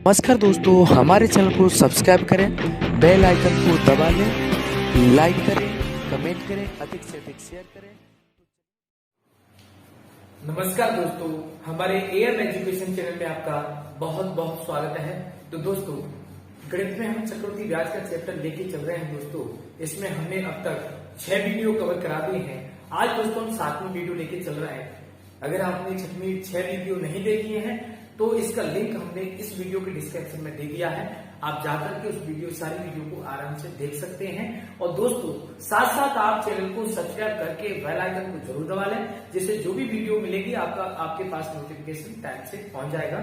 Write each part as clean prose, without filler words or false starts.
नमस्कार दोस्तों, हमारे चैनल को सब्सक्राइब करें, बेल आइकन को दबा लें, लाइक करें, कमेंट करें, अधिक से अधिक शेयर करें। नमस्कार दोस्तों, हमारे एएम एजुकेशन चैनल में आपका बहुत बहुत स्वागत है। तो दोस्तों, गणित में हम चक्रवृद्धि ब्याज का चैप्टर लेके चल रहे हैं। दोस्तों, इसमें हमने अब तक 6 वीडियो कवर करा दिए हैं। आज दोस्तों हम 7वां वीडियो लेके चल रहे हैं। अगर आपने 6 वीडियो नहीं देखे हैं तो इसका लिंक हमने इस वीडियो के डिस्क्रिप्शन में दे दिया है। आप जाकर के उस सारी वीडियो को आराम से देख सकते हैं। और दोस्तों, साथ साथ आप चैनल को सब्सक्राइब करके बेल आइकन को जरूर दबा लें, जिससे जो भी वीडियो मिलेगी आपके पास नोटिफिकेशन टाइम से पहुंच जाएगा।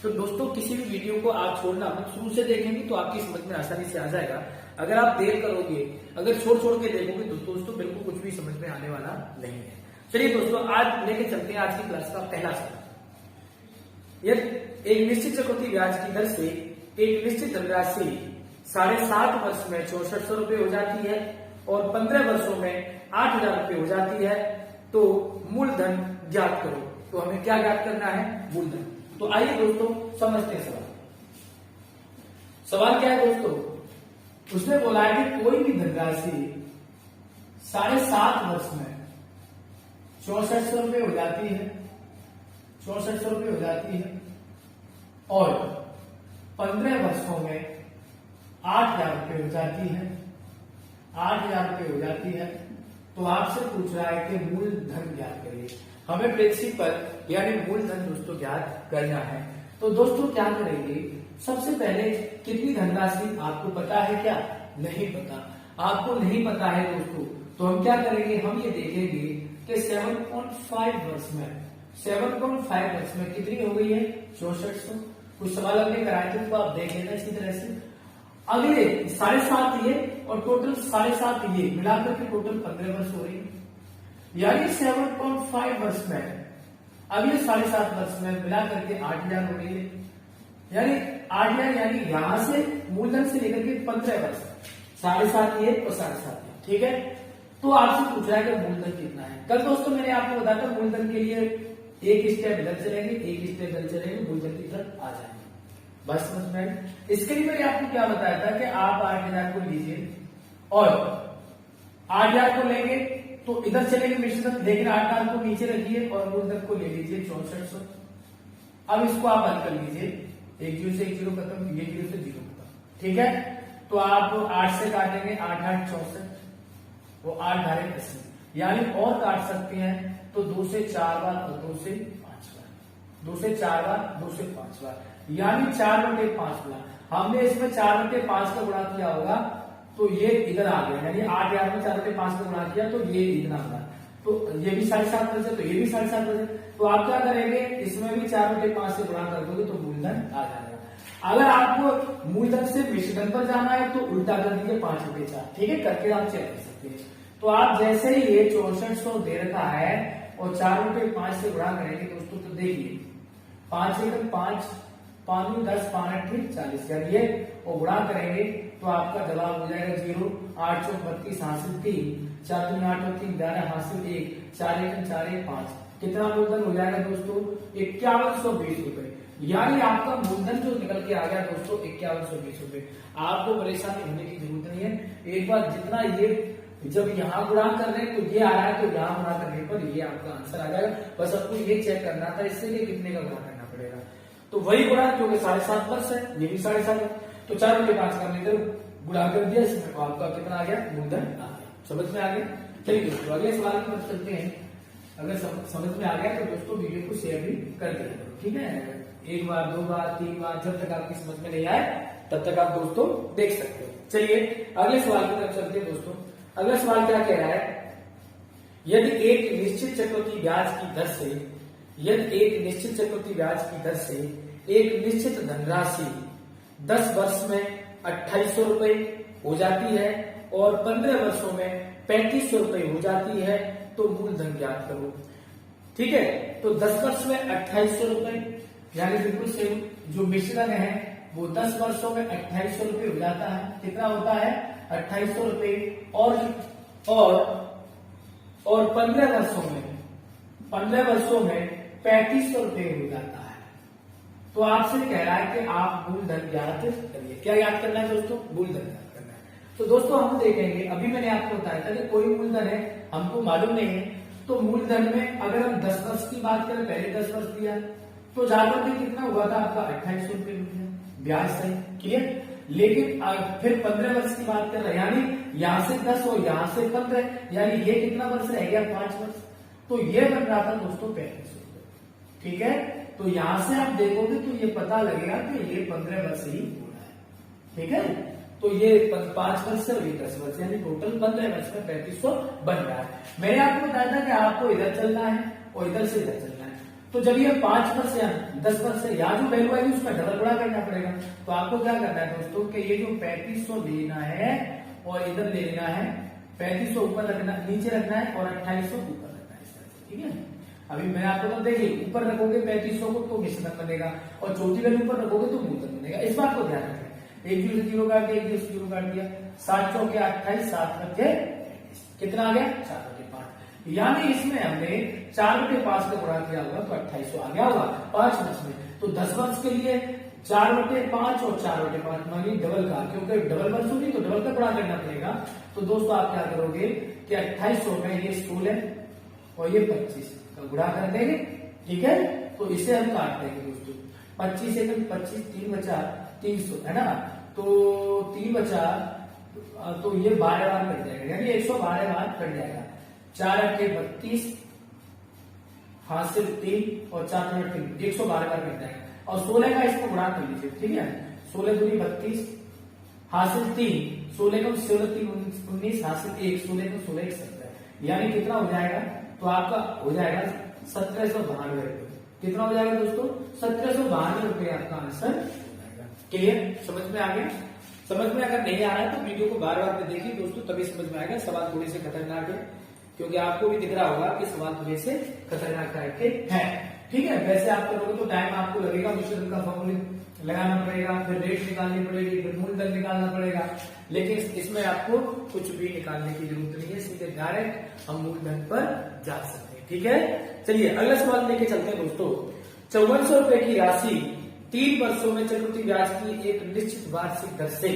तो दोस्तों, किसी भी वीडियो को आप छोड़ना मत, शुरू से देखेंगे तो आपकी समझ में आसानी से आ जाएगा। अगर आप देर करोगे, अगर छोड़ छोड़ के देखोगे तो दोस्तों बिल्कुल कुछ भी समझ में आने वाला नहीं है। चलिए दोस्तों, आज लेके चलते हैं आज की क्लास का पहला सवाल। यदि एक निश्चित चक्रवृद्धि ब्याज की दर से एक निश्चित धनराशि 7.5 वर्ष में 6400 रुपए हो जाती है और 15 वर्षों में 8000 रुपए हो जाती है, तो मूलधन ज्ञात करो। तो हमें क्या ज्ञात करना है? मूलधन। तो आइए दोस्तों समझते हैं सवाल। सवाल क्या है दोस्तों? उसने बोला है कि कोई भी धनराशि 7.5 वर्ष में 6400 रुपए हो जाती है, 6400 रुपए हो जाती है और 15 वर्षों में 8000 रुपए हो जाती है, 8000 रुपए हो जाती है। तो आपसे पूछ रहा है कि मूलधन ज्ञात करिए। हमें प्रिंसिपल यानी मूलधन दोस्तों ज्ञात करना है। तो दोस्तों क्या करेंगे? सबसे पहले कितनी धनराशि आपको पता है क्या? नहीं पता। आपको नहीं पता है दोस्तों, तो हम क्या करेंगे? हम ये देखेंगे कि 7.5 वर्ष में 7.5 वर्ष में कितनी हो गई है? 6400। कुछ सवाल हमने कराए थे तो आप देख लेना इसी तरह से। अगले 7.5 ये और टोटल 7.5 ये मिलाकर के टोटल 15 वर्ष हो रही है। यानी 7.5 वर्ष में अगले 7.5 वर्ष में मिलाकर के 8000 हो रही है। यानी 8000 यानी यहां से मूलधन से लेकर के 15 वर्ष 7.5 ये और 7.5 ये। ठीक है। तो आपसे पूछ रहा है कि मूलधन कितना है। कल दोस्तों मैंने आपको बताया था मूलधन के लिए एक स्टेप इधर चलेंगे, एक स्टेप इधर चलेंगे, मूलधन की तरफ आ जाएंगे। बस समझ में? इसके लिए मैंने आपको क्या बताया था कि आप 8000 को लीजिए और 8000 को लेंगे तो इधर चलेंगे मिश्रण, लेकिन 8000 को नीचे रखिए और मूलधन को ले लीजिए 6400। अब इसको आप हल कर लीजिए। 1 0 से 1 0 खत्म, ये 0 से 0 खत्म। ठीक है। तो आप 8 से काटेंगे, 8 8 64, वो 8 धारे 80। यानी और काट सकते हैं तो 2 से 4 बार और 2 से 5 बार, 2 से 4 बार, 2 से 5 बार, यानी 4/5 गुना। हमने इसमें 4/5 का गुणा किया होगा तो ये इधर आ गया। यानी 8000 में 4/5 का गुणा किया तो ये इतना होगा। तो ये भी 7.5 वर्ष है, तो ये भी 7.5 वर्ष है। तो आप क्या करेंगे? इसमें भी 4/5 से गुणा कर दोगे तो मूलधन आ जाएगा। अगर आपको मूलधन से विषधन पर जाना है तो उल्टा कर दीजिए 5/4। ठीक है, करके आप चेक कर सकते हैं। तो आप जैसे ही ये 6400 दे रखा है और 4/5 से गुणा करेंगे दोस्तों, तो देखिए 5 1 5 5 10 5 8 40 करिए और गुणा करेंगे तो आपका जवाब हो जाएगा 0। 8 4 32 हासिल 3, 4 3 8 और 3 11 हासिल 1, 4 1 4 1 5। कितना मूलधन हो जाएगा दोस्तों? 5120 रुपए। यानी आपका मूलधन जो निकल के आ गया दोस्तों 5120 रुपए। आपको परेशानी होने की जरूरत नहीं है। एक बार जितना ये जब यहाँ गुणा कर रहे हैं तो ये आ रहा है, तो यहाँ गुणा करने पर ये आपका आंसर आ जाएगा। बस आपको ये चेक करना था इससे कि कितने का गुणा करना पड़ेगा। तो वही गुणा क्योंकि 7.5 वर्ष है, ये भी 7.5 है, तो 4/5 करने पर गुणा कर दिया, इसमें आपका कितना आ गया? मूलधन आ गया। समझ में आ गया? चलिए दोस्तों अगले सवाल की तरफ चलते हैं। अगर समझ में आ गया तो दोस्तों वीडियो को शेयर भी कर दिया। ठीक है, 1 बार 2 बार 3 बार, जब तक आपकी समझ में नहीं आए तब तक आप दोस्तों देख सकते हो। चलिए अगले सवाल की तरफ चलते हैं दोस्तों। अगला सवाल क्या कह रहा है? यदि एक निश्चित चक्रवृद्धि ब्याज की दर से एक निश्चित धनराशि 10 वर्ष में 2800 रुपए हो जाती है और 15 वर्षों में 3500 रुपए हो जाती है, तो मूलधन ज्ञात करो। ठीक है। तो 10 वर्ष में 2800 रुपए यानी बिल्कुल सेम। जो मिश्रण है वो 10 वर्षों में 2800 रुपए हो जाता है। कितना होता है? 2800 रुपए और 15 वर्षों में 3500 रुपए हो जाता है। तो आपसे कह रहा है कि आप मूलधन ज्ञात करिए। क्या याद करना है दोस्तों? मूलधन ज्ञात करना है। तो दोस्तों हम देखेंगे, अभी मैंने आपको बताया था कि कोई मूलधन है हमको मालूम नहीं है, तो मूलधन में अगर हम 10 वर्ष की बात करें, पहले 10 वर्ष दिया तो जाकर के कितना हुआ था आपका 2800 रुपये ब्याज सही, क्लियर। लेकिन फिर 15 वर्ष की बात कर रहे हैं, यानी यहां से 10 और यहां से 15, यानी ये कितना वर्ष रह गया? 5 वर्ष। तो ये बन रहा था दोस्तों 3500 रुपये, ठीक है। तो यहां से आप देखोगे तो ये पता लगेगा कि ये 15 वर्ष ही हो रहा है, ठीक है। तो ये 5 वर्ष और ये 10 वर्ष, यानी टोटल 15 वर्ष में 3500 बन रहा है। मैंने आपको बताया था कि आपको इधर चलना है और इधर से इधर चलना है। तो जब ये 5 वर्ष या 10 वर्ष से यहाँ जो वैल्यू आएगी उसका डबल गुणा करना पड़ेगा। तो आपको क्या करना है दोस्तों कि ये जो 3500 लेना है और इधर लेना है, 3500 ऊपर रखना, नीचे रखना है और 2800 ऊपर रखना है, इस तरह से, ठीक है। अभी मैं आपको तो देखिए, ऊपर रखोगे 3500 को तो मिश्रण बनेगा और चौथी वैल्यू ऊपर रखोगे तो मूलधन बनेगा। इस बात को ध्यान रखें। एक जीरो से जीरो काट दिया, एक जीरो से जीरो काट दिया, 7 चौके 28, 7 बचे कितना आ गया? 4/5। यानी इसमें हमने 4/5 का गुणा किया होगा तो 2800 आ गया होगा 5 वर्ष में। तो 10 वर्ष के लिए 4/5 और 4/5 मानी डबल का, क्योंकि डबल वर्ष होगी तो डबल का गुणा करना पड़ेगा। तो दोस्तों आप क्या करोगे कि 2800 में ये 16 और ये 25 का गुणा कर देंगे, ठीक है। तो इसे हम काट देंगे दोस्तों, 25 एकम 25, 3 बचा 300, है ना। तो 3 बचा तो ये 12 बार कट जाएगा, यानी 112 बार कट जाएगा। 4 अट्ठे 32, हासिल 3 और 4 3, 112 बार कट जाएगा। और 16 का इसको गुणा कर लीजिए, ठीक है। 16 दूनी 32, हासिल 3, 16 को 16 3 19, हासिल 1, 16 को 16 1 17, यानी कितना हो जाएगा? तो आपका हो जाएगा 1792 रुपये। कितना हो जाएगा दोस्तों? 1792 रुपये आपका आंसर हो जाएगा। क्लियर? समझ में आ गया? समझ में अगर नहीं आ रहा है तो वीडियो को बार बार देखिए दोस्तों, तभी समझ में आएगा। सवाल थोड़े से खतरनाक है, क्योंकि आपको भी दिख रहा होगा कि सवाल थोड़े से खतरनाक टाइप के हैं, ठीक है। वैसे आप करोगे तो टाइम आपको लगेगा, मिश्रण का फॉर्मूला लगाना पड़ेगा, फिर रेट निकालनी पड़ेगी, फिर मूलधन निकालना पड़ेगा। लेकिन इसमें आपको कुछ भी निकालने की जरूरत नहीं है, सीधे डायरेक्ट हम मूलधन पर जा सकते हैं, ठीक है। चलिए अगला सवाल लेके चलते हैं दोस्तों। 5400 रुपए की राशि 3 वर्षों में चक्रवृद्धि ब्याज की एक निश्चित वार्षिक दर से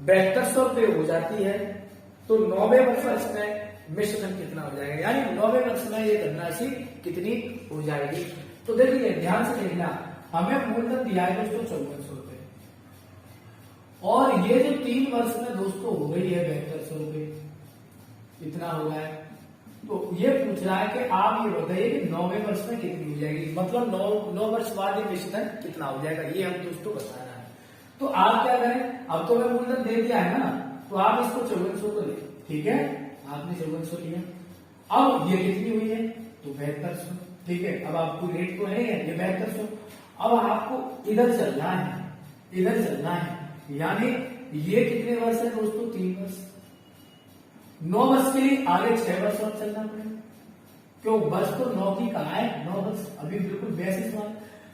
7200 रुपए हो जाती है, तो 9वें वर्ष में मिश्रण कितना हो जाएगा? यानी 9वें वर्ष में ये धनराशि कितनी हो जाएगी? तो देखिए ध्यान से देखना, हमें मूलधन दिया है दोस्तों 5400 रुपए, और ये जो 3 वर्ष में दोस्तों हो गई है 7200 रुपए, इतना हो गया है। तो ये पूछ रहा है कि आप ये बताइए कि 9वें वर्ष में कितनी हो जाएगी, मतलब 9 वर्ष बाद ये मिश्रण कितना हो जाएगा, ये हम दोस्तों बताना है। तो आप क्या करें, अब तो मैं मूलधन दे दिया है ना, तो आप इसको 5400 को ले, ठीक है। आपने 5400 लिया, अब ये कितनी हुई है? तो 7200, ठीक है। अब आपको रेट तो है ये 7200। अब आपको इधर चलना है, इधर चलना है, यानी ये कितने वर्ष है दोस्तों? 3 वर्ष। 9 वर्ष के लिए आगे 6 वर्ष और चलना पड़ेगा, क्यों? वर्ष तो 9 की कहा है, 9 वर्ष अभी बिल्कुल वैसे सवाल।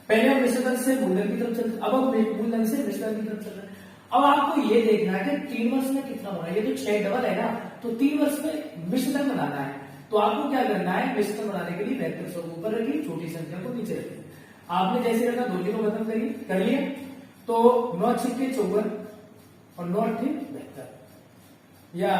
पहले हम मिश्रण से मूलधन की तरफ चलते, अब हम मूलधन से मिश्रण की तरफ चल रहे हैं। अब आपको ये देखना है कि 3 वर्ष में कितना होना है, ये तो 6 डबल है ना, तो 3 वर्ष में मिश्रण बनाना है। तो आपको क्या करना है, मिश्रण बनाने के लिए 7200 को ऊपर रखिए, छोटी संख्या को नीचे रखिए। आपने जैसे रखा 2 जीरो खत्म करिए, कर लिए, तो 9 छिक्के 54 और 9 अट्ठे 72, या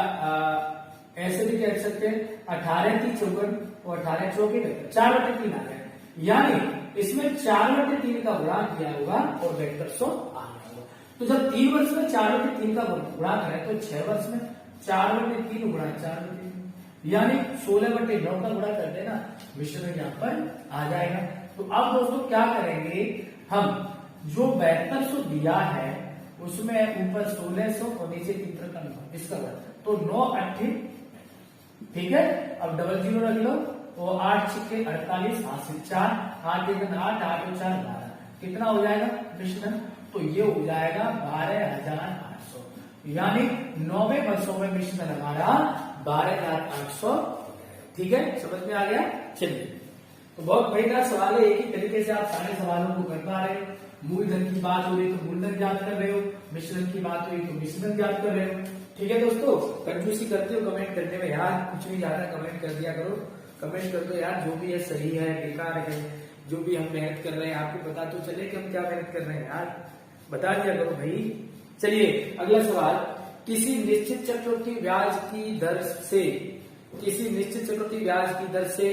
ऐसे भी कह सकते हैं 18 की 54 और 18 चौके 4/3 आ गया, यानी इसमें 4/3 का गुणा किया होगा और 7200 आ गया होगा। तो जब 3 वर्ष में 4/3 का गुणा करें तो 6 वर्ष में 4/3 गुणा 4/3, यानी 16/9 का गुणा कर देना, मिश्रण यहाँ पर आ जाएगा। तो अब दोस्तों क्या करेंगे, हम जो 7200 दिया है उसमें ऊपर 1600 और नीचे 3 का 9, इसका तो 9 अट्ठे, ठीक है। अब डबल जीरो रख लो, और 8 छिक्के 48, हासिल 4, 8 एक 8, 8 और 4 12, कितना हो जाएगा मिश्रण? तो ये हो जाएगा 12800, यानी 9वें वर्षों में मिश्रण हमारा 12800, ठीक है। समझ में आ गया? चलिए, तो बहुत बढ़िया सवाल है, एक ही तरीके से आप सारे सवालों को कर पा रहे हो। मूलधन की बात हो रही तो मूलधन ज्ञात कर रहे हो, मिश्रण की बात हुई तो मिश्रण ज्ञात कर रहे हो, ठीक है दोस्तों। कंजूसी करते हो कमेंट करने में यार, कुछ भी ज्यादा कमेंट कर दिया करो, कमेंट कर दो यार, जो भी है सही है बेकार है, जो भी हम मेहनत कर रहे हैं आपको पता तो चले कि हम क्या मेहनत कर रहे हैं यार, बता दिया करो भाई। चलिए अगला सवाल, किसी निश्चित चक्रवृद्धि ब्याज की दर से, किसी निश्चित चक्रवृद्धि ब्याज की दर से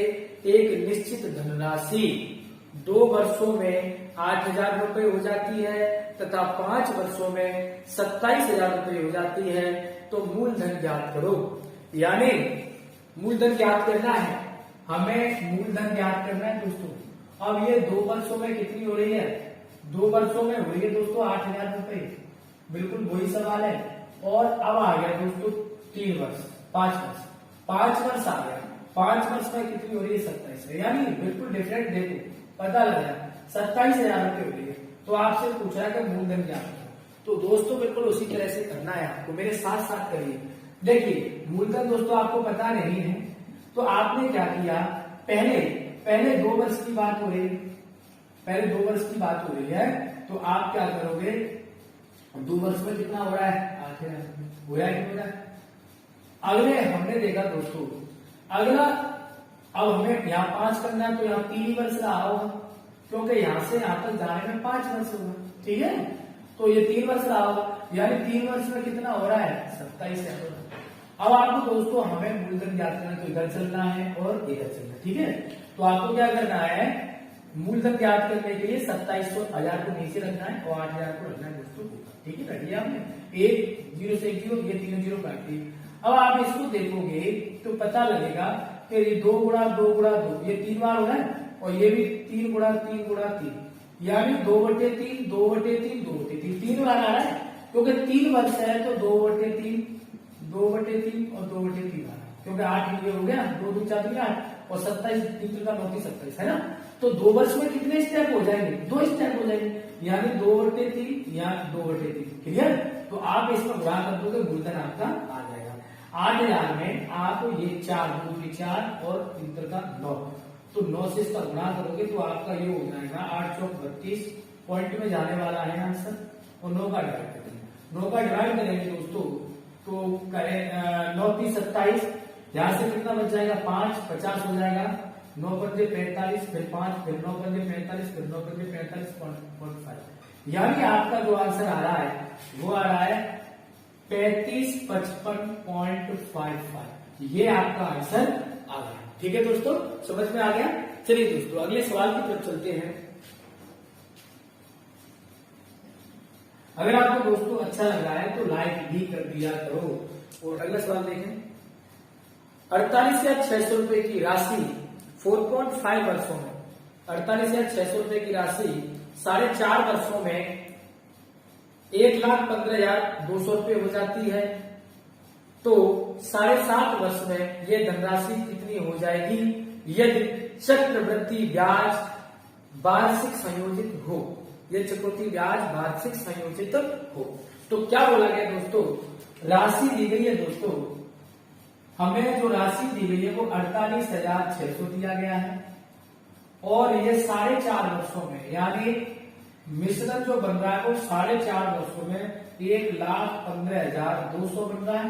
एक निश्चित धनराशि 2 वर्षों में 8,000 रुपए हो जाती है तथा 5 वर्षों में 27,000 रुपए हो जाती है, तो मूलधन ज्ञात करो। यानी मूलधन ज्ञात करना है, हमें मूलधन ज्ञात करना है दोस्तों। अब ये 2 वर्षों में कितनी हो रही है, 2 वर्षों में हो रही है दोस्तों 8,000 रुपए, बिल्कुल वही सवाल है। और अब आ गया दोस्तों 3 वर्ष, 5 वर्ष, 5 वर्ष आ गया, 5 वर्ष में कितनी हो रही है 27, यानी बिल्कुल डिफरेंट, देखो पता लगा 27,000 रुपए हो रही है। तो आपसे पूछा है कि मूलधन क्या है, तो दोस्तों बिल्कुल उसी तरह से करना है आपको, मेरे साथ साथ करिए। देखिए मूलधन दोस्तों आपको पता नहीं है, तो आपने क्या किया, पहले 2 वर्ष की बात हो रही है, पहले 2 वर्ष की बात हो रही है, तो आप क्या करोगे, 2 वर्ष में कितना हो रहा है 8,000 हो रहा है, क्यों हो रहा है। अगले हमने देखा दोस्तों, अगला अब हमें यहाँ 5 करना है, तो यहाँ 3 वर्ष रहा होगा, क्योंकि यहाँ से यहाँ तक जाने में 5 वर्ष होगा, ठीक है, तो ये 3 वर्ष रहा होगा, यानी 3 वर्ष में कितना हो रहा है 27,000। अब आपको दोस्तों हमें मूलधन ज्ञात करना, तो इधर चलना है और इधर चलना है, ठीक है। तो आपको क्या करना है, मूलधन ज्ञात करने के लिए 27,000 को नीचे रखना है और 8,000 को रखना है दोस्तों, ठीक है, रख दिया आपने। 1 0 से 1 0, ये 3 0 काट दिए। अब आप इसको देखोगे तो पता लगेगा कि ये 2 गुणा 2 गुणा 2, ये 3 बार हो रहा है, और ये भी 3 गुणा 3 गुणा 3, यानी 2/3 2/3 2/3 3 बार आ रहा है, क्योंकि 3 वर्ष है तो 2/3 2/3 और 2/3 आ रहा है, क्योंकि 8 ये हो गया, 2 2 4 8 और 27 3 का 9 27 है ना। तो 2 वर्ष में कितने स्टेप हो जाएंगे, 2 स्टेप हो जाएंगे, यानी 2/3 या 2/3, क्लियर। तो आप इसमें गुणा कर दोगे, मूलधन आपका आ जाएगा। 8,000 में आप ये 4 2 3 4 और 3 का 9, तो 9 से इसका गुणा करोगे तो आपका ये हो जाएगा 8 चौक 32, पॉइंट में जाने वाला है आंसर, और 9 का डिवाइड करेंगे, 9 का डिवाइड करेंगे दोस्तों, तो करें 9 3 27, यहां से कितना बच जाएगा 5 50 हो जाएगा, 9 पंजे 45, फिर 5, फिर 9 पंजे 45, फिर 9 पंजे 45.5, यानी आपका जो आंसर आ रहा है वो आ रहा है 3555.55, ये आपका आंसर आ गया, ठीक है दोस्तों, समझ में आ गया। चलिए दोस्तों अगले सवाल की तरफ चलते हैं। अगर आपको दोस्तों अच्छा लग रहा है तो लाइक भी कर दिया करो। और अगला सवाल देखें, 48,600 रुपए की राशि 4.5 वर्षों में, 48,600 रुपए की राशि 4.5 वर्षों में 1,15,200 रुपए हो जाती है, तो 7.5 वर्ष में यह धनराशि कितनी हो जाएगी यदि चक्रवृद्धि ब्याज वार्षिक संयोजित हो, यह चक्रवृद्धि ब्याज वार्षिक संयोजित हो। तो क्या बोला गया दोस्तों, राशि दी गई है दोस्तों, हमें जो राशि दी गई है वो 48,600 दिया गया है, और ये 4.5 वर्षों में, यानी मिश्रण जो बन रहा है वो 4.5 वर्षों में 1,15,200 बन रहा है।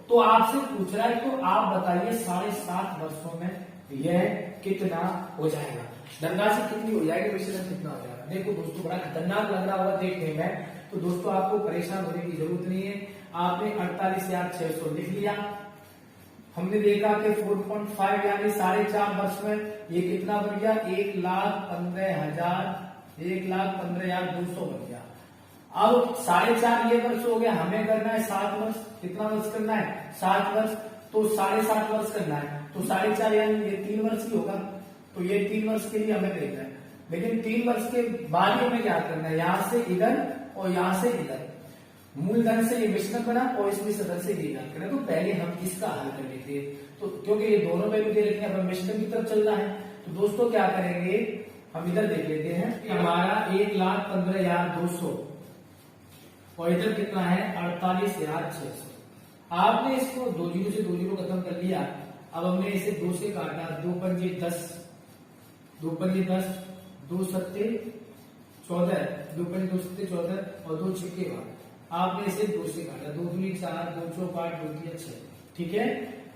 तो आपसे पूछ रहा है, तो आप बताइए 7.5 वर्षों में यह कितना हो जाएगा, धनराशि कितनी हो जाएगी, मिश्रण कितना हो जाएगा। देखो दोस्तों बड़ा खतरनाक लग रहा होगा देखने में, तो दोस्तों आपको परेशान होने की जरूरत नहीं है, आपने 48,600 लिख लिया, हमने देखा कि 4.5 यानी 4.5 वर्ष में ये कितना बन गया 1,15,200 बन गया। अब 4.5 ये वर्ष हो गया, हमें करना है 7 वर्ष, कितना वर्ष करना है 7 वर्ष, तो 7.5 वर्ष करना है, तो 4.5 यानी ये 3 वर्ष ही होगा, तो ये 3 वर्ष के लिए हमें देखना है, लेकिन 3 वर्ष के बाद हमें क्या करना है, यहां से इधर और यहां से इधर, मूलधन से ये मिश्रण बना और इस मिश्रण से ये हल करना। तो पहले हम इसका हल कर लेते हैं, तो क्योंकि ये दोनों वैल्यू दे रखी है, अब मिश्रण की तरफ चलना है, तो दोस्तों क्या करेंगे, हम इधर देख लेते हैं कि हमारा 1,15,200 और इधर कितना है 48,600। आपने इसको 2 जीरो से 2 जीरो खत्म कर लिया, अब हमने इसे 2 से काटा, 2 पंजे 10, 2 पंजे 10, 2 सत्ते 14, 2 पंजे 2 सत्ते 14 और 2 छिक्के 12, आपने इसे 2 से काटा, 2 दूनी 4, 2 चौक 8, 2 तिया 6, ठीक है।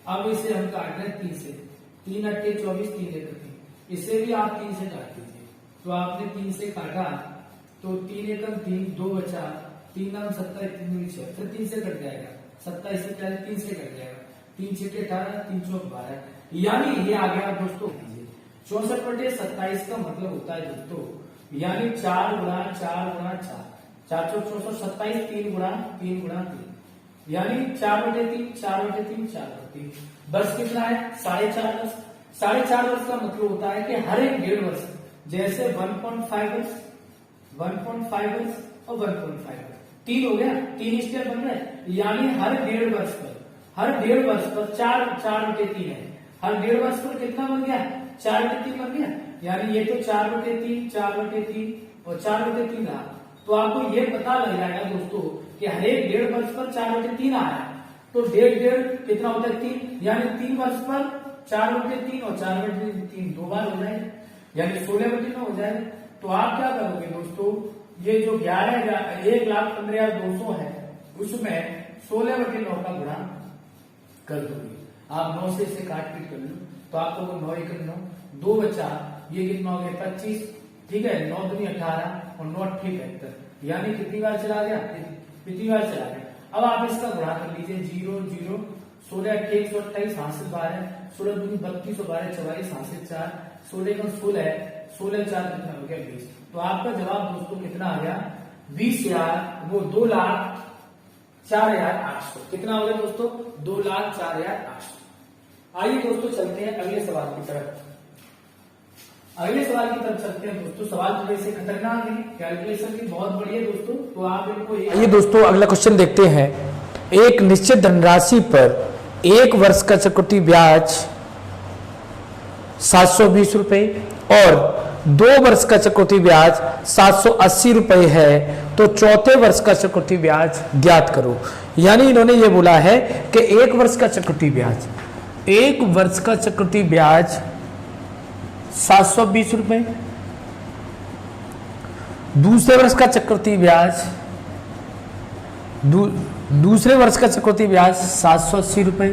अब इसे हम काट रहे हैं 3 से, 3 अट्टे 24, 3 एक 3, इसे भी आप 3 से काट दीजिए। तो आपने 3 से काटा तो 3 एकम 3, 2 बचा, 3 नाम 27, 3 दूनी 6, फिर 3 से कट जाएगा, 27 से पहले 3 से कट जाएगा, 3 छक्के 18, 3 चौक 12, यानी ये आ गया दोस्तों 64/27 का मतलब होता है दोस्तों, यानी 4 गुणा 4 गुणा 4, 4 चौक 64, 27, 3 गुणा 3 गुणा 3, यानी 4/3, 4/3, 4/3। वर्ष कितना है? 4.5 वर्ष। 4.5 वर्ष का मतलब होता है कि हर एक 1.5 वर्ष, जैसे 1.5 वर्ष, 1.5 वर्ष और 1.5 वर्ष, 3 हो गया, 3 स्टेप बन रहे हैं, यानी हर 1.5 वर्ष पर, हर 1.5 वर्ष पर 4/3 है, हर 1.5 वर्ष पर कितना बन गया? 4/3 बन गया, यानी ये तो 4/3, 4/3 और 4/3 रहा। तो आपको ये पता लग जाएगा दोस्तों कि हर एक 1.5 वर्ष पर 4/3 आया है, तो 1.5 कितना होता है? 3, यानी 3 वर्ष पर 4/3 और 4/3 2 बार हो जाएगा, यानी 16/9 हो जाएगा। तो आप क्या करोगे दोस्तों, ये जो 1,15,200 है उसमें 16/9 का गुणा कर दोगे। आप 9 से इसे काट पीट कर लो तो आपको 9 एकम 9, 2 बचा, ये कितना हो गया? 25, ठीक है, 9 दूनी 18 और 9 अट्ठी 75, यानी कितनी बार चला गया? कितनी बार चला गया। अब आप इसका गुणा कर लीजिए, 0 0, 16 अट्ठी 128, हासिल 12, 16 दूनी 32 और 12 44, हासिल 4, 16 एकम 16 है, 16 4 कितना हो गया? 20। तो आपका जवाब दोस्तों कितना आ गया? 20,000, वो 2,04,800। कितना हो गया दोस्तों? 2,04,800। आइए दोस्तों चलते हैं अगले सवाल की तरफ। अगले सवाल की तरफ चलते हैं दोस्तों। सवाल थोड़े से खतरनाक है, कैलकुलेशन भी बहुत बड़ी है दोस्तों, तो आप इनको आइए दोस्तों अगला क्वेश्चन देखते हैं। एक निश्चित धनराशि पर 1 वर्ष का चक्रवृद्धि ब्याज 720 रुपए और 2 वर्ष का चक्रवृद्धि ब्याज 780 रुपए है, तो चौथे वर्ष का चक्रवृद्धि ब्याज ज्ञात करो। यानी इन्होंने ये बोला है कि 1 वर्ष का चक्रवृद्धि ब्याज, 1 वर्ष का चक्रवृद्धि ब्याज 720 रुपए, दूसरे वर्ष का चक्रवृद्धि ब्याज, दूसरे वर्ष का चक्रवृद्धि ब्याज 780 रुपए।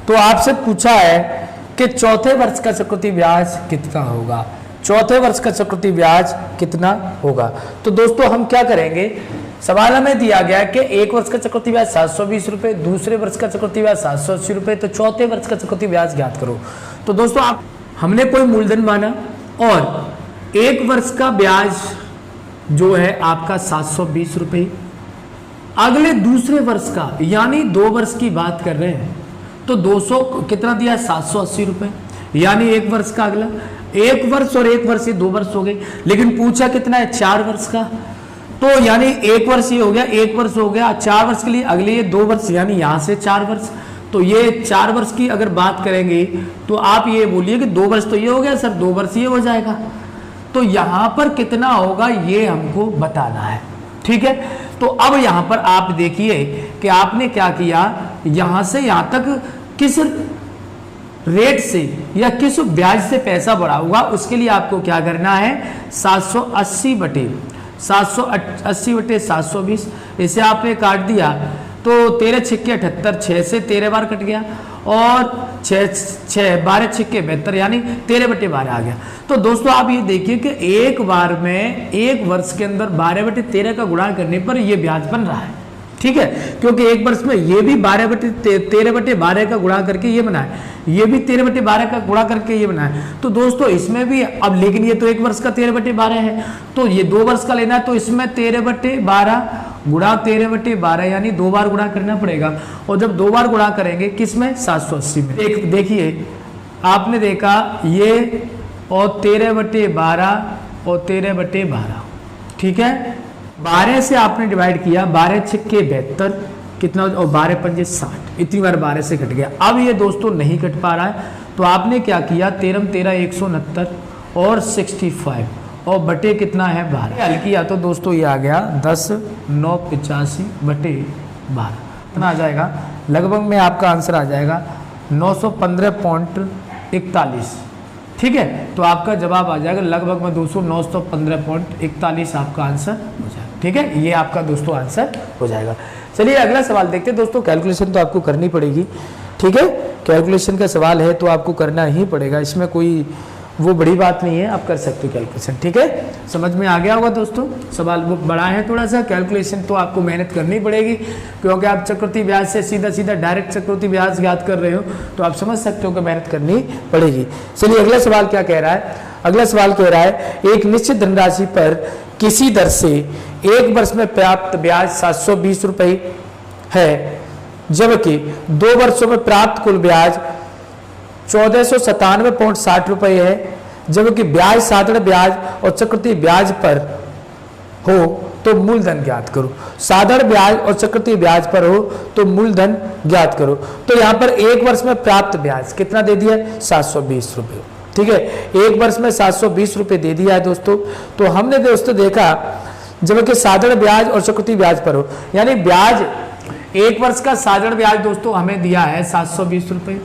तो आपसे पूछा है कि चौथे वर्ष का चक्रवृद्धि ब्याज कितना होगा, चौथे वर्ष का चक्रवृद्धि ब्याज कितना होगा। तो दोस्तों हम क्या करेंगे, सवाल हमें दिया गया कि 1 वर्ष का चक्रवृद्धि ब्याज 720 रुपए, दूसरे वर्ष का चक्रवृद्धि ब्याज 780 रुपए, तो चौथे वर्ष का चक्रवृद्धि ब्याज ज्ञात करो। तो दोस्तों हमने कोई मूलधन माना और 1 वर्ष का ब्याज जो है आपका 720 रुपए, अगले दूसरे वर्ष का यानी 2 वर्ष की बात कर रहे हैं, तो 200 कितना दिया? 780 रुपए, यानी 1 वर्ष का अगला, 1 वर्ष और 1 वर्ष ये 2 वर्ष हो गए, लेकिन पूछा कितना है? 4 वर्ष का, तो यानी 1 वर्ष ये हो गया, 1 वर्ष हो गया, 4 वर्ष के लिए अगले ये 2 वर्ष, यानी यहां से 4 वर्ष, तो ये 4 वर्ष की अगर बात करेंगे तो आप ये बोलिए कि 2 वर्ष तो ये हो गया सर, 2 वर्ष ये हो जाएगा, तो यहां पर कितना होगा ये हमको बताना है, ठीक है। तो अब यहां पर आप देखिए कि आपने क्या किया, यहां से यहां तक किस रेट से या किस ब्याज से पैसा बढ़ा हुआ, उसके लिए आपको क्या करना है? 780 बटे 720, इसे आपने काट दिया तो 13 छिक्के 78, 6 से 13 बार कट गया और 12 छिक्के 72, यानी 13/12 आ गया। तो दोस्तों आप ये देखिए कि एक बार में 1 वर्ष के अंदर 12/13 का गुणा करने पर ये ब्याज बन रहा है, ठीक है, क्योंकि 1 वर्ष में ये भी 13/12 का गुणा करके ये बना है, ये भी 13/12 का गुणा करके ये बना है। तो दोस्तों इसमें भी अब, लेकिन ये तो 1 वर्ष का 13/12 है, तो ये 2 वर्ष का लेना है, तो इसमें 13/12 गुणा 13/12 यानी 2 बार गुणा करना पड़ेगा, और जब 2 बार गुणा करेंगे किसमें? 780 में। देखिए आपने देखा ये और 13/12 और 13/12, ठीक है, 12 से आपने डिवाइड किया, 12 छिक्के 72 कितना, और 12 पंजे 60, इतनी बार 12 से कट गया। अब ये दोस्तों नहीं कट पा रहा है, तो आपने क्या किया, 13 169 और 65 और बटे कितना है 12, हल किया तो दोस्तों ये आ गया 10,985/12, इतना आ जाएगा, लगभग में आपका आंसर आ जाएगा 915.41, ठीक है। तो आपका जवाब आ जाएगा लगभग में दोस्तों 915.41 आपका आंसर हो जाएगा, ठीक है, ये आपका दोस्तों आंसर हो जाएगा। चलिए अगला सवाल देखते हैं दोस्तों, कैलकुलेशन तो आपको करनी पड़ेगी, ठीक है। कैलकुलेशन का सवाल है तो आपको करना ही पड़ेगा, इसमें कोई वो बड़ी बात नहीं है, आप कर सकते हो कैलकुलेशन। ठीक है, समझ में आ गया होगा दोस्तों। सवाल वो बड़ा है थोड़ा सा, कैलकुलेशन तो आपको मेहनत करनी पड़ेगी, क्योंकि आप चक्रवृद्धि ब्याज से सीधा सीधा डायरेक्ट चक्रवृद्धि ब्याज ज्ञात कर रहे हो, तो आप समझ सकते हो कि मेहनत करनी पड़ेगी। चलिए अगला सवाल क्या कह रहा है। अगला सवाल कह रहा है एक निश्चित धनराशि पर किसी दर से 1 वर्ष में प्राप्त ब्याज 720 रुपये है, जबकि 2 वर्षों में प्राप्त कुल ब्याज 1497.60 रुपये है, जबकि ब्याज साधारण ब्याज और चक्रवृद्धि ब्याज पर हो तो मूलधन ज्ञात करो। साधारण ब्याज और चक्रवृद्धि ब्याज पर हो तो मूलधन ज्ञात करो। तो यहाँ पर 1 वर्ष में प्राप्त ब्याज कितना दे दिया, 720 रुपये। ठीक है, 1 वर्ष में 720 रुपये दे दिया है दोस्तों। तो हमने दोस्तों देखा जबकि साधारण ब्याज और चक्रवृद्धि ब्याज पर हो, यानी ब्याज 1 वर्ष का साधारण ब्याज दोस्तों हमें दिया है 720 रुपये,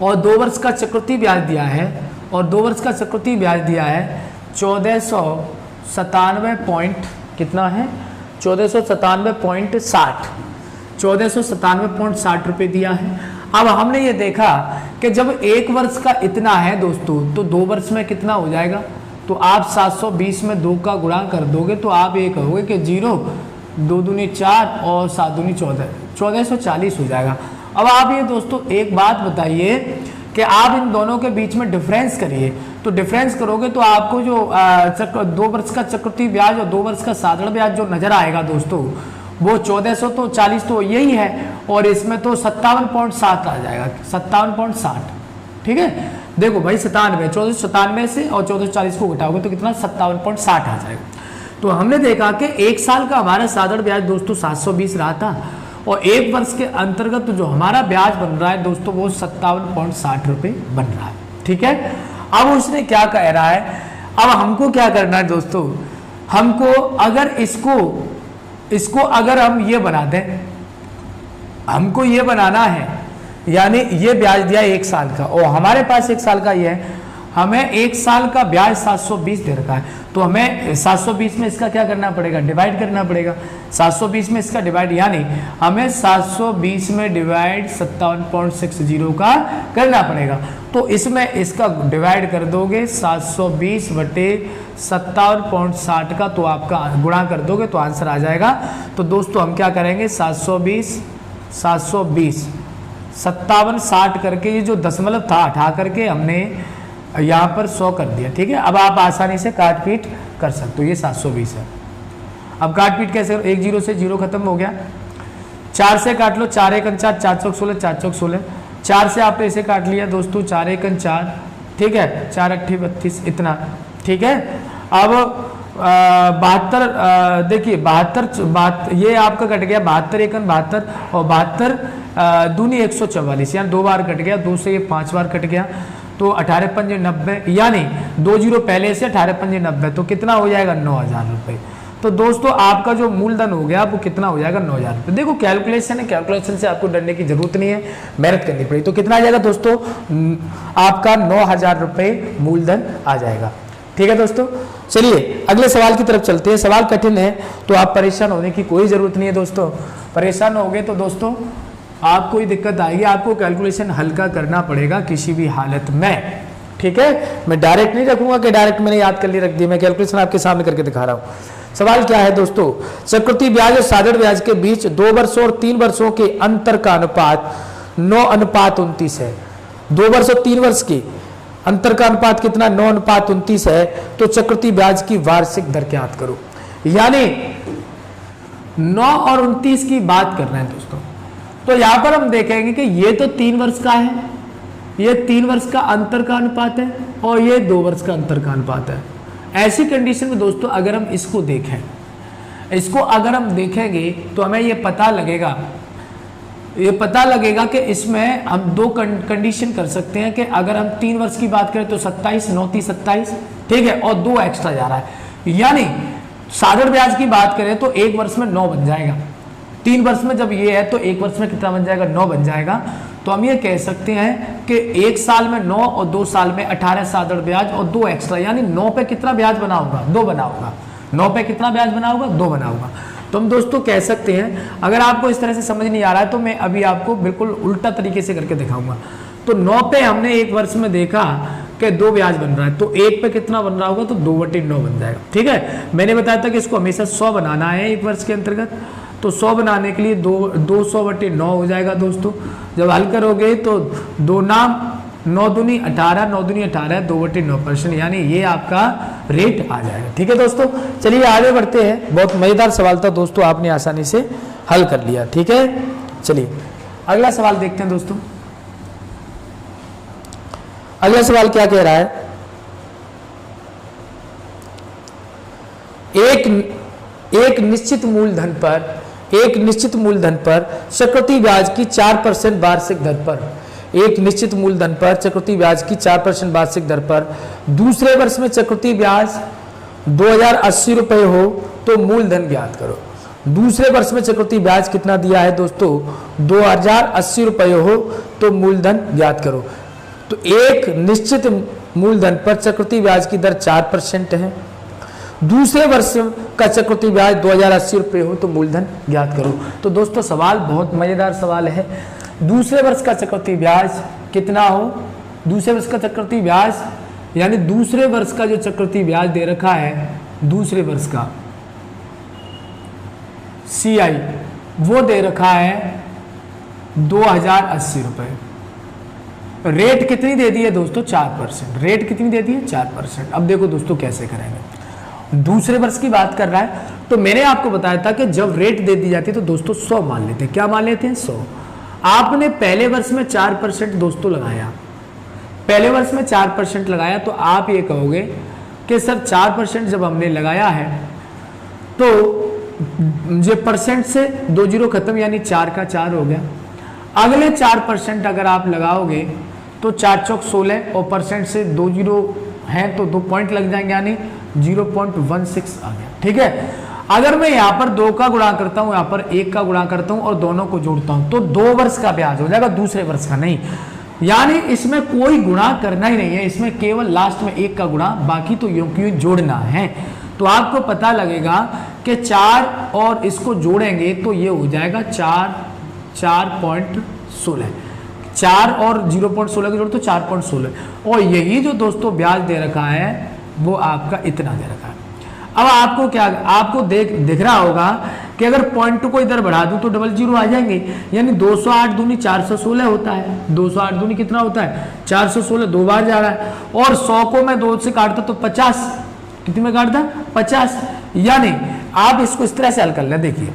और 2 वर्ष का चक्रवृद्धि ब्याज दिया है, और 2 वर्ष का चक्रवृद्धि ब्याज दिया है 1497 पॉइंट कितना है, 1497.60 1497.60 रुपये दिया है। अब हमने ये देखा कि जब 1 वर्ष का इतना है दोस्तों, तो 2 वर्ष में कितना हो जाएगा, तो आप 720 में 2 का गुणा कर दोगे तो आप ये कहोगे कि 0 2 दूनी 4 और 7 दूनी 14, 1440 हो जाएगा। अब आप ये दोस्तों एक बात बताइए कि आप इन दोनों के बीच में डिफरेंस करिए, तो डिफरेंस करोगे तो आपको जो 2 वर्ष का चक्रवृद्धि ब्याज और 2 वर्ष का साधारण ब्याज जो नजर आएगा दोस्तों, वो 1440 तो यही है, और इसमें तो 57.7 आ जाएगा, 57.60। ठीक है, देखो भाई 97 1497 से और 1440 को घटाओगे तो कितना 57.60 आ जाएगा। तो हमने देखा कि 1 साल का हमारा साधारण ब्याज दोस्तों 720 रहा था, और 1 वर्ष के अंतर्गत जो हमारा ब्याज बन रहा है दोस्तों वो 57.60 रुपये बन रहा है। ठीक है, अब उसने क्या कह रहा है, अब हमको क्या करना है दोस्तों, हमको अगर इसको अगर हम ये बना दें, हमको ये बनाना है, यानी ये ब्याज दिया 1 साल का और हमारे पास 1 साल का ये है, हमें 1 साल का ब्याज 720 दे रखा है, तो हमें 720 में इसका क्या करना पड़ेगा, डिवाइड करना पड़ेगा। 720 में इसका डिवाइड, यानी हमें 720 में डिवाइड 57.60 का करना पड़ेगा। तो इसमें इसका डिवाइड कर दोगे 720 बटे 57.60 का, तो आपका गुणा कर दोगे तो आंसर आ जाएगा। तो दोस्तों हम क्या करेंगे, 720 57.60 करके ये जो दशमलव था हटा करके हमने यहाँ पर 100 कर दिया। ठीक है, अब आप आसानी से काट पीट कर सकते हो, ये 720 है। अब काट पीट कैसे, 1 0 से 0 खत्म हो गया, 4 से काट लो, 4 1 4 4 चौक 16 4 चौक 16, 4 से आपने इसे काट लिया दोस्तों, 4 1 4, ठीक है, 4 8 32 इतना। ठीक है, अब 72 देखिए 72 ये आपका कट गया, 72 1 72 और 72 दूनी 144, यानी 2 बार कट गया, 2 से ये 5 बार कट गया, तो 18 पंजे 90, यानी 2 0 पहले से 18 पंजे 90, तो कितना हो जाएगा 9000 रुपये। तो दोस्तों आपका जो मूलधन हो गया वो कितना हो जाएगा 9000 रुपये। देखो कैलकुलेशन है, कैलकुलेशन से आपको डरने की जरूरत नहीं है, मेहनत करनी पड़ेगी। तो कितना आ जाएगा दोस्तों, आपका 9000 रुपये मूलधन आ जाएगा। ठीक है दोस्तों, चलिए अगले सवाल की तरफ चलते हैं। सवाल कठिन है तो आप परेशान होने की कोई जरूरत नहीं है दोस्तों। परेशान हो गए तो दोस्तों आपको ही दिक्कत आएगी, आपको कैलकुलेशन हल्का करना पड़ेगा किसी भी हालत में। ठीक है, मैं डायरेक्ट नहीं रखूंगा कि डायरेक्ट मैंने याद कर ली रख दी, मैं कैलकुलेशन आपके सामने करके दिखा रहा हूं। सवाल क्या है दोस्तों, चक्रवृद्धि ब्याज और साधारण ब्याज के बीच 2 वर्षों और 3 वर्षों के अंतर का अनुपात 9:29 है। 2 वर्ष और 3 वर्ष के अंतर का अनुपात कितना, 9:29 है। तो चक्रवृद्धि ब्याज की वार्षिक दर ज्ञात करो। यानी 9 और 29 की बात कर रहे हैं दोस्तों। तो यहां पर हम देखेंगे कि ये तो 3 वर्ष का है, ये 3 वर्ष का अंतर का अनुपात है, और ये 2 वर्ष का अंतर का अनुपात है। ऐसी कंडीशन में दोस्तों अगर हम इसको देखें, इसको अगर हम देखेंगे तो हमें ये पता लगेगा कि इसमें हम 2 कंडीशन कर सकते हैं कि अगर हम 3 वर्ष की बात करें तो 27 9 30 27, ठीक है, और 2 एक्स्ट्रा जा रहा है। यानी साधारण ब्याज की बात करें तो 1 वर्ष में 9 बन जाएगा, 3 वर्ष में जब ये है तो 1 वर्ष में कितना बन जाएगा, 9 बन जाएगा। तो हम ये कह सकते हैं कि 1 साल में 9 और 2 साल में 18 साधारण ब्याज और 2 एक्स्ट्रा, यानी 9 पे कितना ब्याज बना होगा, 2 बना होगा। 9 पे कितना ब्याज बना होगा, 2 बना होगा। तो हम दोस्तों कह सकते हैं, अगर आपको इस तरह से समझ नहीं आ रहा है तो मैं अभी आपको बिल्कुल उल्टा तरीके से करके दिखाऊंगा। तो 9 पे हमने एक वर्ष में देखा कि 2 ब्याज बन रहा है, तो 1 पे कितना बन रहा होगा, तो 2/9 बन जाएगा। ठीक है, मैंने बताया था कि इसको हमेशा 100 बनाना है एक वर्ष के अंतर्गत, तो 100 बनाने के लिए 200/9 हो जाएगा दोस्तों। जब हल करोगे तो 2 नाम 9 दूनी 18, 9 दूनी 18, 2/9%, यानी ये आपका रेट आ जाएगा। ठीक है दोस्तों, चलिए आगे बढ़ते हैं। बहुत मजेदार सवाल था दोस्तों, आपने आसानी से हल कर लिया। ठीक है, चलिए अगला सवाल देखते हैं दोस्तों। अगला सवाल क्या कह रहा है, एक निश्चित मूलधन पर चक्रवृद्धि ब्याज की 4% वार्षिक दर पर, एक निश्चित मूलधन पर चक्रवृद्धि ब्याज की 4% वार्षिक दर पर दूसरे वर्ष में चक्रवृद्धि ब्याज 2080 रुपए हो तो मूलधन ज्ञात करो। दूसरे वर्ष में चक्रवृद्धि ब्याज कितना दिया है दोस्तों, 2080 रुपए हो तो मूलधन ज्ञात करो। तो एक निश्चित मूलधन पर चक्रवृद्धि ब्याज की दर 4% है, दूसरे वर्ष का चक्रवृद्धि ब्याज 2080 रुपये हो तो मूलधन ज्ञात करो। तो दोस्तों सवाल बहुत मजेदार सवाल है। दूसरे वर्ष का चक्रवृद्धि ब्याज कितना हो, दूसरे वर्ष का चक्रवृद्धि ब्याज यानी दूसरे वर्ष का जो चक्रवृद्धि ब्याज दे रखा है, दूसरे वर्ष का CI वो दे रखा है 2080 रुपये। रेट कितनी दे दी है दोस्तों, 4%। रेट कितनी दे दी है, 4%। अब देखो दोस्तों कैसे करेंगे, दूसरे वर्ष की बात कर रहा है। तो मैंने आपको बताया था कि जब रेट दे दी जाती है तो दोस्तों 100 मान लेते हैं। क्या मान लेते हैं, 100। आपने पहले वर्ष में 4% दोस्तों लगाया, पहले वर्ष में 4% लगाया, तो आप ये कहोगे कि सर 4% जब हमने लगाया है तो जो परसेंट से 2 जीरो खत्म, यानी 4 का 4 हो गया। अगले 4% अगर आप लगाओगे तो 4 चौक 16 और परसेंट से 2 जीरो हैं तो 2 पॉइंट लग जाएंगे, यानी 0.16 आ गया। ठीक है, अगर मैं यहाँ पर 2 का गुणा करता हूँ, यहाँ पर 1 का गुणा करता हूँ और दोनों को जोड़ता हूँ तो 2 वर्ष का ब्याज हो जाएगा, दूसरे वर्ष का नहीं। यानी इसमें कोई गुणा करना ही नहीं है, इसमें केवल लास्ट में 1 का गुणा, बाकी तो यूं क्यों जोड़ना है। तो आपको पता लगेगा कि 4 और इसको जोड़ेंगे तो ये हो जाएगा 4.16, 4 और 0.16 को जोड़ तो 4.16, और यही जो दोस्तों ब्याज दे रखा है वो आपका इतना दे रखा है। अब आपको क्या, आपको दिख रहा होगा कि अगर पॉइंट को इधर बढ़ा दूं तो 00 आ जाएंगे, यानी 208 दूनी 416 होता है। 208 दूनी कितना होता है, 416, 2 बार जा रहा है। और 100 को मैं 2 से काटता तो 50, कितने में काटता, 50। यानी आप इसको इस तरह से हल कर ले। देखिए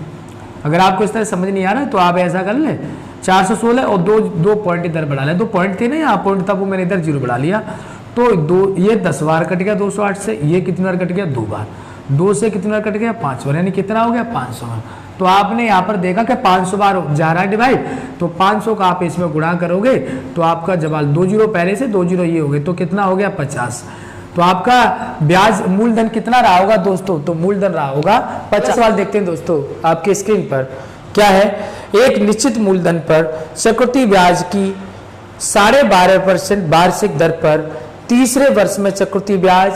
अगर आपको इस तरह समझ नहीं आ रहा है तो आप ऐसा कर ले, 416 और 2 पॉइंट इधर बढ़ा ले। 2 पॉइंट थे ना, यहाँ पॉइंट था, वो मैंने इधर 0 बढ़ा लिया, तो 2 ये 10 बार कट गया 208 से, ये कितनी बार कट गया, 2 बार, 2 से कितनी बार कट गया, 5 बार, यानी कितना हो गया, 500 बार। तो आपने यहाँ पर देखा कि 500 बार जा रहा है डिवाइड, तो 500 का आप इसमें गुणा करोगे तो आपका जवाब 2 जीरो पहले से 2 जीरो ये हो गए, तो कितना हो गया, 50। तो आपका ब्याज मूलधन कितना रहा होगा दोस्तों, तो मूलधन रहा होगा 50। सवाल देखते हैं दोस्तों आपके स्क्रीन पर, क्या है, एक निश्चित मूलधन पर चक्रवृद्धि ब्याज की 12.5% वार्षिक दर पर तीसरे वर्ष में चक्रवृद्धि ब्याज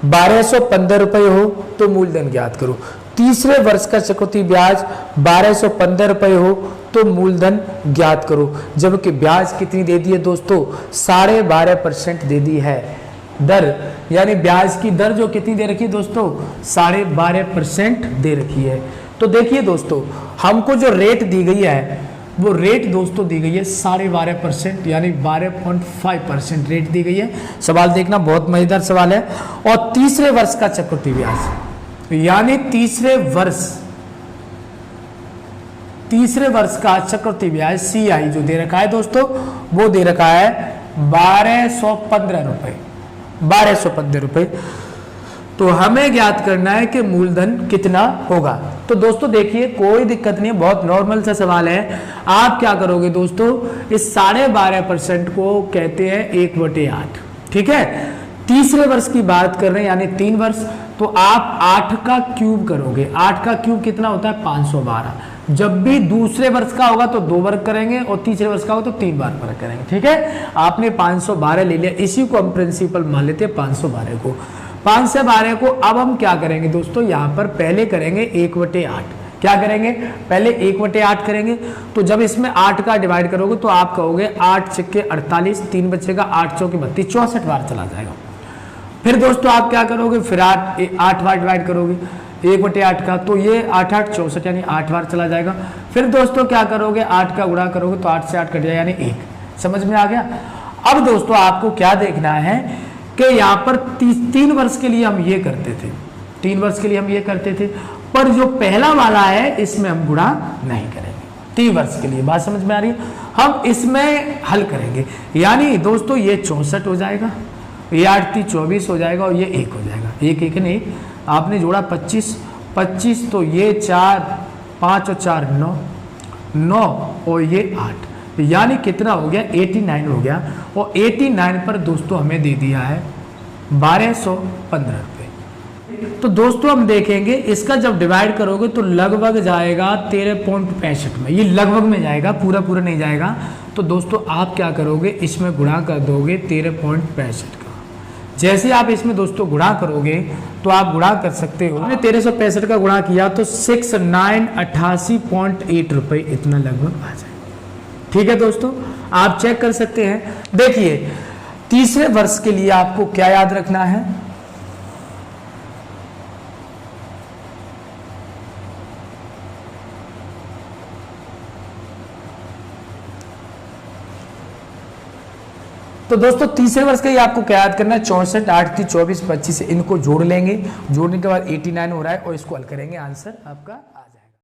1215 रुपये हो तो मूलधन ज्ञात करो। तीसरे वर्ष का चक्रवृद्धि ब्याज 1215 रुपये हो तो मूलधन ज्ञात करो। जबकि ब्याज कितनी दे दी है दोस्तों, 12.5% दे दी है दर, यानी ब्याज की दर जो कितनी दे रखी है दोस्तों, 12.5% दे रखी है। तो देखिए दोस्तों हमको जो रेट दी गई है वो रेट दोस्तों दी गई है 12.5%, यानी 12.5% रेट दी गई है। सवाल देखना, बहुत मजेदार सवाल है। और तीसरे वर्ष का चक्रवृद्धि ब्याज, यानी तीसरे वर्ष का चक्रवृद्धि ब्याज CI जो दे रखा है दोस्तों, वो दे रखा है 1215 रुपये, 1215 रुपये। तो हमें ज्ञात करना है कि मूलधन कितना होगा। तो दोस्तों देखिए कोई दिक्कत नहीं है, बहुत नॉर्मल सा सवाल है। आप क्या करोगे दोस्तों, इस 12.5% को कहते हैं 1/8, ठीक है। तीसरे वर्ष की बात कर रहे हैं, यानी 3 वर्ष, तो आप 8 का क्यूब करोगे। 8 का क्यूब कितना होता है, 512। जब भी दूसरे वर्ष का होगा तो 2 वर्ग करेंगे और तीसरे वर्ष का होगा तो 3 बार वर्ग करेंगे, ठीक है। आपने 512 ले लिया, इसी को हम प्रिंसिपल मान लेते हैं 512 को। 512 को अब हम क्या करेंगे दोस्तों, यहाँ पर पहले करेंगे 1/8, क्या करेंगे, पहले 1/8 करेंगे। तो जब इसमें 8 का डिवाइड करोगे तो आप कहोगे 8 छक्के 48, 3 बचेगा, 8 चौके 32, 64 बार चला जाएगा। फिर दोस्तों आप क्या करोगे, फिर 8 बार डिवाइड करोगे 1/8 का, तो ये 8 8 64 यानी 8 बार चला जाएगा। फिर दोस्तों क्या करोगे, 8 का गुणा करोगे तो 8 से 8 कट जाएगा यानी 1। समझ में आ गया। अब दोस्तों आपको क्या देखना है कि यहाँ पर 3 वर्ष के लिए हम ये करते थे, 3 वर्ष के लिए हम ये करते थे, पर जो पहला वाला है इसमें हम गुणा नहीं करेंगे। 3 वर्ष के लिए बात समझ में आ रही है, हम इसमें हल करेंगे। यानी दोस्तों ये 64 हो जाएगा, ये 8 3 24 हो जाएगा और ये 1 हो जाएगा। 1 1 नहीं, आपने जोड़ा 25 25, तो ये 4 5 और 4 9 और ये 8, यानी कितना हो गया, 89 हो गया। और 89 पर दोस्तों हमें दे दिया है 1215 रुपये। तो दोस्तों हम देखेंगे इसका जब डिवाइड करोगे तो लगभग जाएगा 13.65 में, ये लगभग में जाएगा, पूरा पूरा नहीं जाएगा। तो दोस्तों आप क्या करोगे, इसमें गुणा कर दोगे 13.65 का। जैसे आप इसमें दोस्तों गुणा करोगे तो आप गुणा कर सकते हो, हमने 1365 का गुणा किया तो 6988.8 रुपये इतना लगभग आ जाएगा। ठीक है दोस्तों, आप चेक कर सकते हैं। देखिए तीसरे वर्ष के लिए आपको क्या याद रखना है, तो दोस्तों तीसरे वर्ष का ही आपको क्या याद करना है, 64 8 3 24 25 इनको जोड़ लेंगे, जोड़ने के बाद 89 हो रहा है और इसको हल करेंगे, आंसर आपका